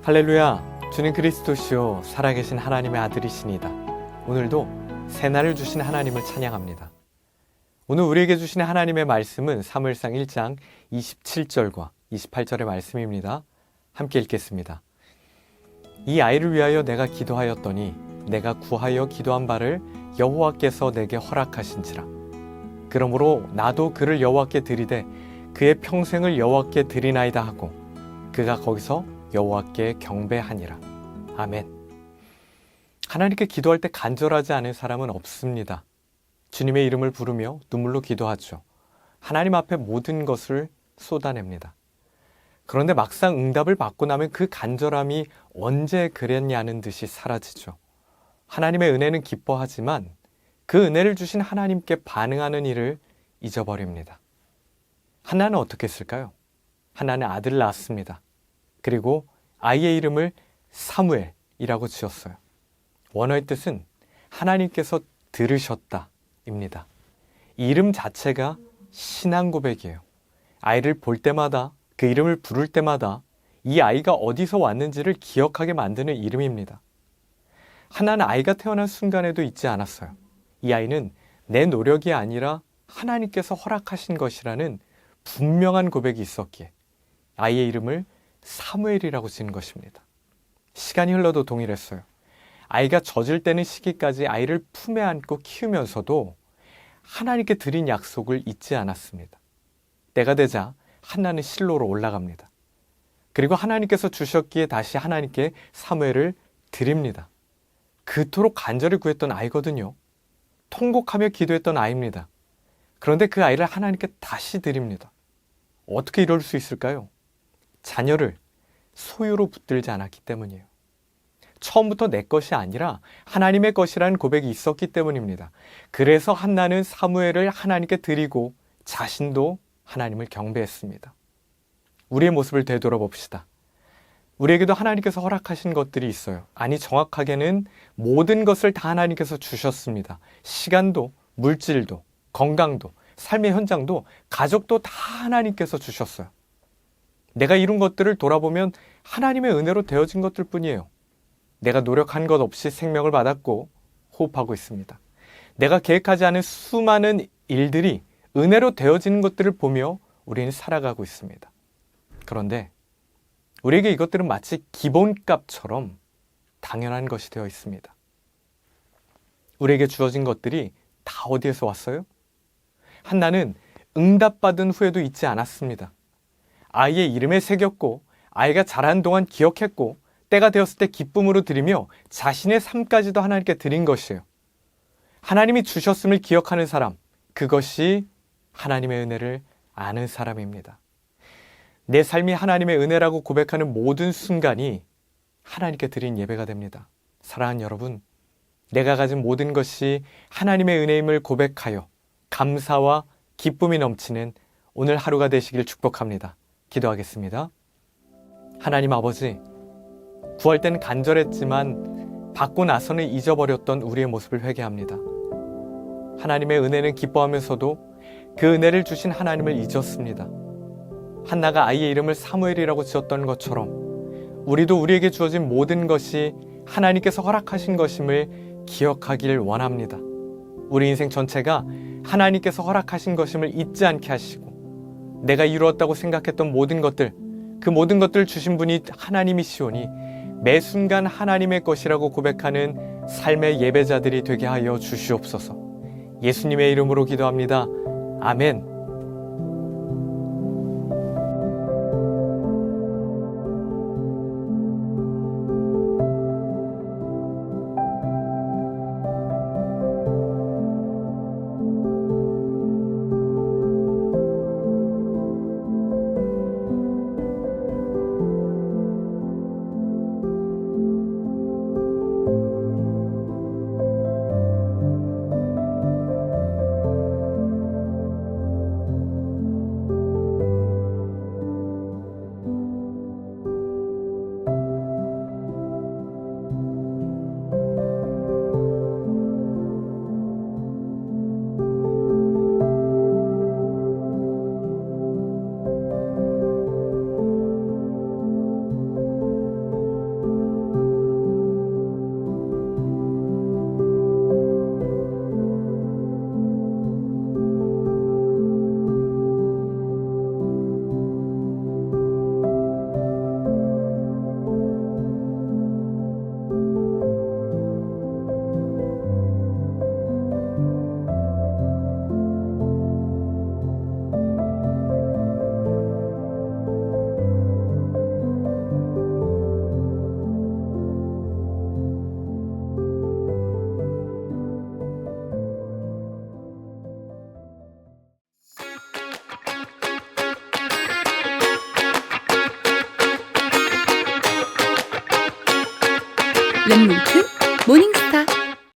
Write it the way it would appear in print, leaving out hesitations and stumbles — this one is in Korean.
할렐루야, 주는 그리스도시요 살아계신 하나님의 아들이시니다. 오늘도 새날을 주신 하나님을 찬양합니다. 오늘 우리에게 주신 하나님의 말씀은 사무엘상 1장 27절과 28절의 말씀입니다. 함께 읽겠습니다. 이 아이를 위하여 내가 기도하였더니 내가 구하여 기도한 바를 여호와께서 내게 허락하신지라. 그러므로 나도 그를 여호와께 드리되 그의 평생을 여호와께 드리나이다 하고 그가 거기서 여호와께 경배하니라. 아멘. 하나님께 기도할 때 간절하지 않은 사람은 없습니다. 주님의 이름을 부르며 눈물로 기도하죠. 하나님 앞에 모든 것을 쏟아냅니다. 그런데 막상 응답을 받고 나면 그 간절함이 언제 그랬냐는 듯이 사라지죠. 하나님의 은혜는 기뻐하지만 그 은혜를 주신 하나님께 반응하는 일을 잊어버립니다. 한나는 어떻게 했을까요? 한나는 아들을 낳았습니다. 그리고 아이의 이름을 사무엘이라고 지었어요. 원어의 뜻은 하나님께서 들으셨다입니다. 이 이름 자체가 신앙 고백이에요. 아이를 볼 때마다, 그 이름을 부를 때마다 이 아이가 어디서 왔는지를 기억하게 만드는 이름입니다. 한나는 아이가 태어난 순간에도 잊지 않았어요. 이 아이는 내 노력이 아니라 하나님께서 허락하신 것이라는 분명한 고백이 있었기에 아이의 이름을 사무엘이라고 지은 것입니다. 시간이 흘러도 동일했어요. 아이가 젖을 때는 시기까지 아이를 품에 안고 키우면서도 하나님께 드린 약속을 잊지 않았습니다. 때가 되자 한나는 실로로 올라갑니다. 그리고 하나님께서 주셨기에 다시 하나님께 사무엘을 드립니다. 그토록 간절히 구했던 아이거든요. 통곡하며 기도했던 아이입니다. 그런데 그 아이를 하나님께 다시 드립니다. 어떻게 이럴 수 있을까요? 자녀를 소유로 붙들지 않았기 때문이에요. 처음부터 내 것이 아니라 하나님의 것이라는 고백이 있었기 때문입니다. 그래서 한나는 사무엘을 하나님께 드리고 자신도 하나님을 경배했습니다. 우리의 모습을 되돌아봅시다. 우리에게도 하나님께서 허락하신 것들이 있어요. 아니, 정확하게는 모든 것을 다 하나님께서 주셨습니다. 시간도, 물질도, 건강도, 삶의 현장도, 가족도 다 하나님께서 주셨어요. 내가 이룬 것들을 돌아보면 하나님의 은혜로 되어진 것들 뿐이에요. 내가 노력한 것 없이 생명을 받았고 호흡하고 있습니다. 내가 계획하지 않은 수많은 일들이 은혜로 되어지는 것들을 보며 우리는 살아가고 있습니다. 그런데 우리에게 이것들은 마치 기본값처럼 당연한 것이 되어 있습니다. 우리에게 주어진 것들이 다 어디에서 왔어요? 한나는 응답받은 후에도 잊지 않았습니다. 아이의 이름에 새겼고 아이가 자라는 동안 기억했고 때가 되었을 때 기쁨으로 드리며 자신의 삶까지도 하나님께 드린 것이에요. 하나님이 주셨음을 기억하는 사람, 그것이 하나님의 은혜를 아는 사람입니다. 내 삶이 하나님의 은혜라고 고백하는 모든 순간이 하나님께 드린 예배가 됩니다. 사랑하는 여러분, 내가 가진 모든 것이 하나님의 은혜임을 고백하여 감사와 기쁨이 넘치는 오늘 하루가 되시길 축복합니다. 기도하겠습니다. 하나님 아버지, 구할 때는 간절했지만 받고 나서는 잊어버렸던 우리의 모습을 회개합니다. 하나님의 은혜는 기뻐하면서도 그 은혜를 주신 하나님을 잊었습니다. 한나가 아이의 이름을 사무엘이라고 지었던 것처럼 우리도 우리에게 주어진 모든 것이 하나님께서 허락하신 것임을 기억하길 원합니다. 우리 인생 전체가 하나님께서 허락하신 것임을 잊지 않게 하시고 내가 이루었다고 생각했던 모든 것들, 그 모든 것들을 주신 분이 하나님이시오니 매 순간 하나님의 것이라고 고백하는 삶의 예배자들이 되게 하여 주시옵소서. 예수님의 이름으로 기도합니다. 아멘.